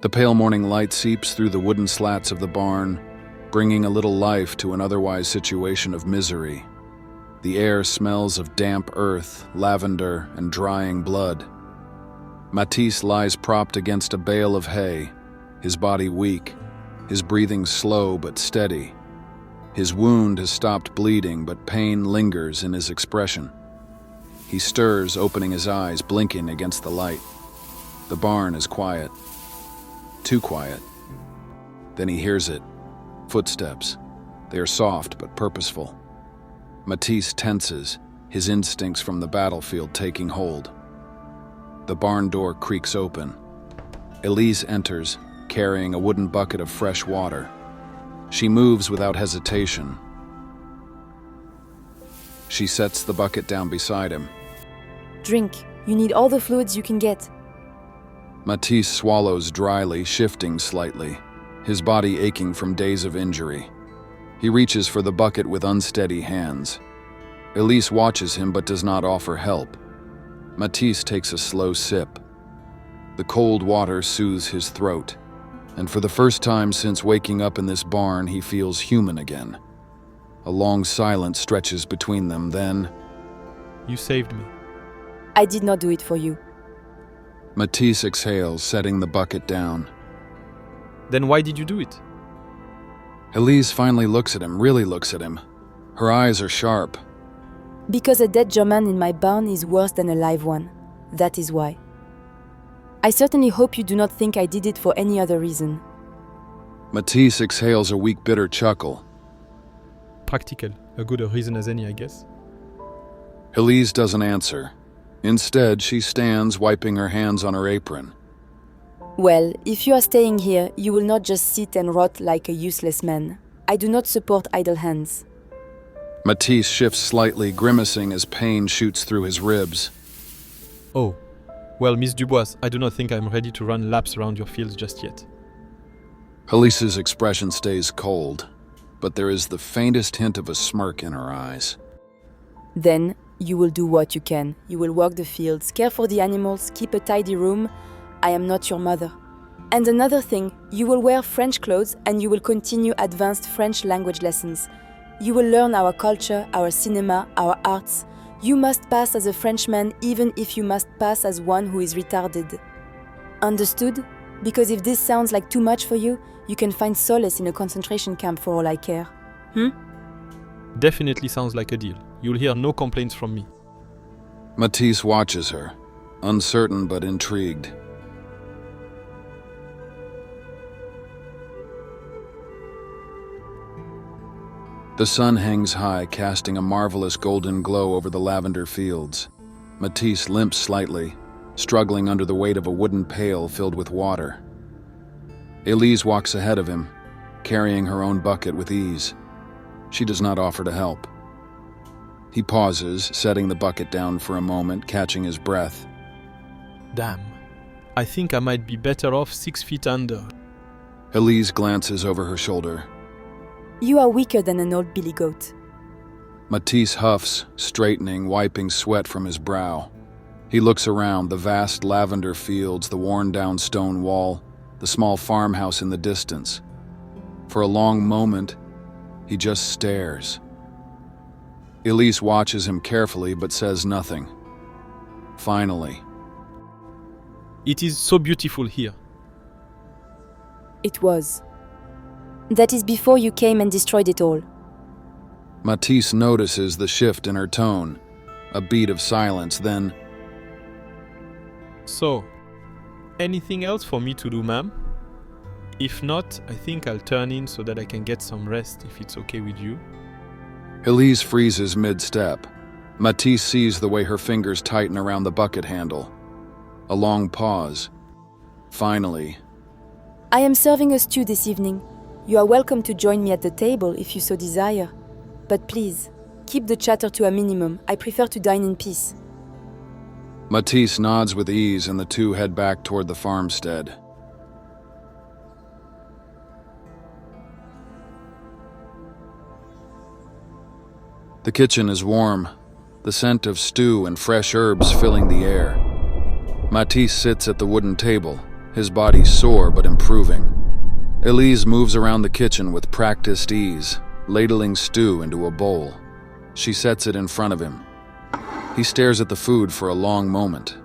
The pale morning light seeps through the wooden slats of the barn, bringing a little life to an otherwise situation of misery. The air smells of damp earth, lavender, and drying blood. Matisse lies propped against a bale of hay, his body weak, his breathing slow but steady. His wound has stopped bleeding, but pain lingers in his expression. He stirs, opening his eyes, blinking against the light. The barn is quiet. Too quiet. Then he hears it. Footsteps. They are soft but purposeful. Matisse tenses, his instincts from the battlefield taking hold. The barn door creaks open. Élise enters, carrying a wooden bucket of fresh water. She moves without hesitation. She sets the bucket down beside him. Drink. You need all the fluids you can get. Matisse swallows dryly, shifting slightly, his body aching from days of injury. He reaches for the bucket with unsteady hands. Élise watches him but does not offer help. Matisse takes a slow sip. The cold water soothes his throat, and for the first time since waking up in this barn, he feels human again. A long silence stretches between them, then... You saved me. I did not do it for you. Matisse exhales, setting the bucket down. Then why did you do it? Élise finally looks at him, really looks at him. Her eyes are sharp. Because a dead German in my barn is worse than a live one. That is why. I certainly hope you do not think I did it for any other reason. Matisse exhales a weak, bitter chuckle. Practical. A good reason as any, I guess. Élise doesn't answer. Instead, she stands, wiping her hands on her apron. Well, if you are staying here, you will not just sit and rot like a useless man. I do not support idle hands. Matisse shifts slightly, grimacing as pain shoots through his ribs. Oh. Well, Miss Dubois, I do not think I'm ready to run laps around your fields just yet. Élise's expression stays cold, but there is the faintest hint of a smirk in her eyes. Then, you will do what you can. You will work the fields, care for the animals, keep a tidy room. I am not your mother. And another thing, you will wear French clothes and you will continue advanced French language lessons. You will learn our culture, our cinema, our arts. You must pass as a Frenchman even if you must pass as one who is retarded. Understood? Because if this sounds like too much for you, you can find solace in a concentration camp for all I care. Definitely sounds like a deal. You'll hear no complaints from me. Matisse watches her, uncertain but intrigued. The sun hangs high, casting a marvelous golden glow over the lavender fields. Matisse limps slightly, struggling under the weight of a wooden pail filled with water. Élise walks ahead of him, carrying her own bucket with ease. She does not offer to help. He pauses, setting the bucket down for a moment, catching his breath. Damn. I think I might be better off 6 feet under. Élise glances over her shoulder. You are weaker than an old billy goat. Matisse huffs, straightening, wiping sweat from his brow. He looks around, the vast lavender fields, the worn-down stone wall, the small farmhouse in the distance. For a long moment, he just stares. Élise watches him carefully but says nothing. Finally. It is so beautiful here. It was. That is before you came and destroyed it all. Matisse notices the shift in her tone, a beat of silence, then... So, anything else for me to do, ma'am? If not, I think I'll turn in so that I can get some rest if it's okay with you. Élise freezes mid-step. Matisse sees the way her fingers tighten around the bucket handle. A long pause. Finally... I am serving a stew this evening. You are welcome to join me at the table if you so desire. But please, keep the chatter to a minimum. I prefer to dine in peace. Matisse nods with ease and the two head back toward the farmstead. The kitchen is warm, the scent of stew and fresh herbs filling the air. Matisse sits at the wooden table, his body sore but improving. Élise moves around the kitchen with practiced ease, ladling stew into a bowl. She sets it in front of him. He stares at the food for a long moment.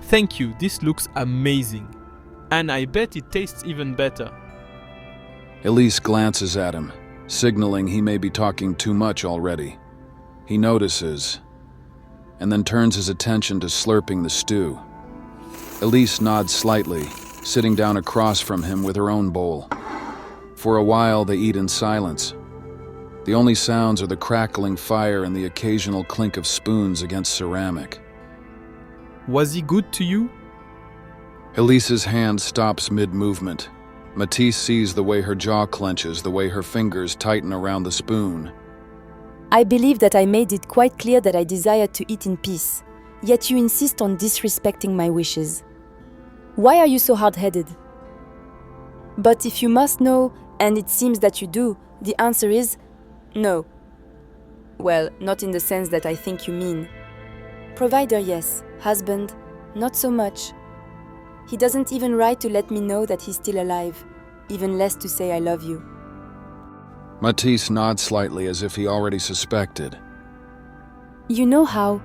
Thank you, this looks amazing. And I bet it tastes even better. Élise glances at him, signaling he may be talking too much already. He notices, and then turns his attention to slurping the stew. Élise nods slightly, sitting down across from him with her own bowl. For a while they eat in silence. The only sounds are the crackling fire and the occasional clink of spoons against ceramic. Was he good to you? Elise's hand stops mid-movement. Matisse sees the way her jaw clenches, the way her fingers tighten around the spoon. I believe that I made it quite clear that I desired to eat in peace, yet you insist on disrespecting my wishes. Why are you so hard-headed? But if you must know, and it seems that you do, the answer is no. Well, not in the sense that I think you mean. Provider, yes. Husband, not so much. He doesn't even write to let me know that he's still alive, even less to say I love you. Matisse nods slightly as if he already suspected. You know how,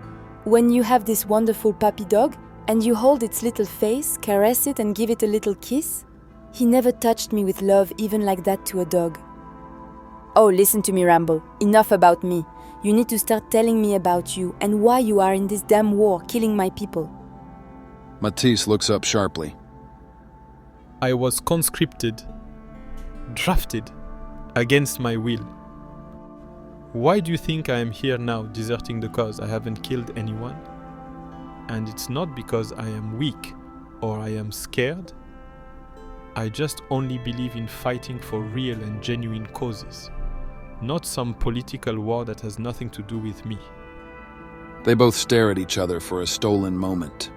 when you have this wonderful puppy dog and you hold its little face, caress it and give it a little kiss? He never touched me with love even like that to a dog. Oh, listen to me ramble. Enough about me. You need to start telling me about you and why you are in this damn war, killing my people. Matisse looks up sharply. I was conscripted, drafted, against my will. Why do you think I am here now, deserting the cause? I haven't killed anyone. And it's not because I am weak or I am scared. I just only believe in fighting for real and genuine causes, not some political war that has nothing to do with me. They both stare at each other for a stolen moment.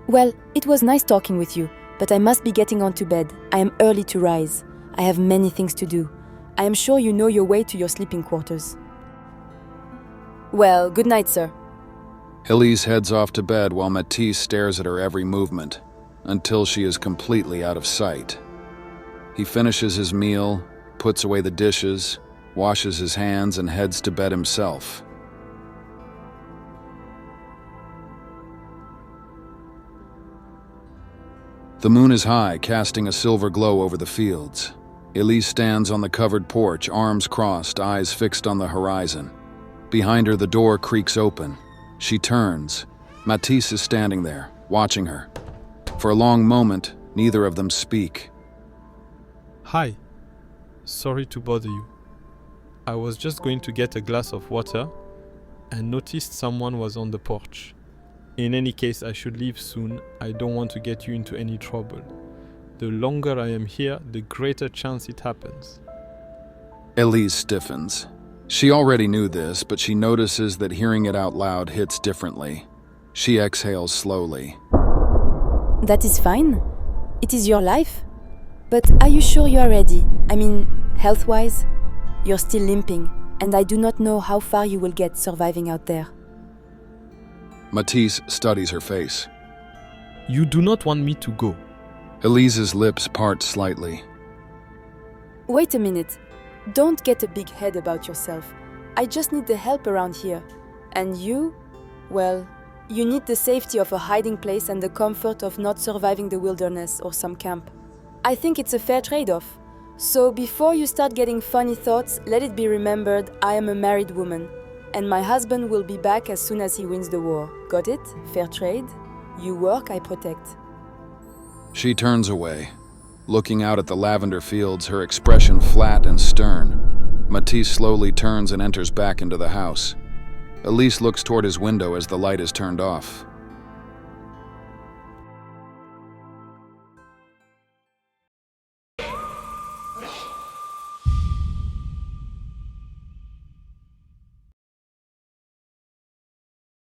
Well, it was nice talking with you, but I must be getting on to bed. I am early to rise. I have many things to do. I am sure you know your way to your sleeping quarters. Well, good night, sir. Élise heads off to bed while Matisse stares at her every movement, until she is completely out of sight. He finishes his meal, puts away the dishes, washes his hands, and heads to bed himself. The moon is high, casting a silver glow over the fields. Élise stands on the covered porch, arms crossed, eyes fixed on the horizon. Behind her, the door creaks open. She turns. Matisse is standing there, watching her. For a long moment, neither of them speak. Hi. Sorry to bother you. I was just going to get a glass of water and noticed someone was on the porch. In any case, I should leave soon. I don't want to get you into any trouble. The longer I am here, the greater chance it happens. Élise stiffens. She already knew this, but she notices that hearing it out loud hits differently. She exhales slowly. That is fine. It is your life. But are you sure you are ready? I mean, health-wise? You're still limping, and I do not know how far you will get surviving out there. Matisse studies her face. You do not want me to go. Elise's lips part slightly. Wait a minute. Don't get a big head about yourself. I just need the help around here. And you? Well, you need the safety of a hiding place and the comfort of not surviving the wilderness or some camp. I think it's a fair trade-off. So before you start getting funny thoughts, let it be remembered I am a married woman. And my husband will be back as soon as he wins the war. Got it? Fair trade? You work, I protect. She turns away, looking out at the lavender fields, her expression flat and stern. Matisse slowly turns and enters back into the house. Élise looks toward his window as the light is turned off.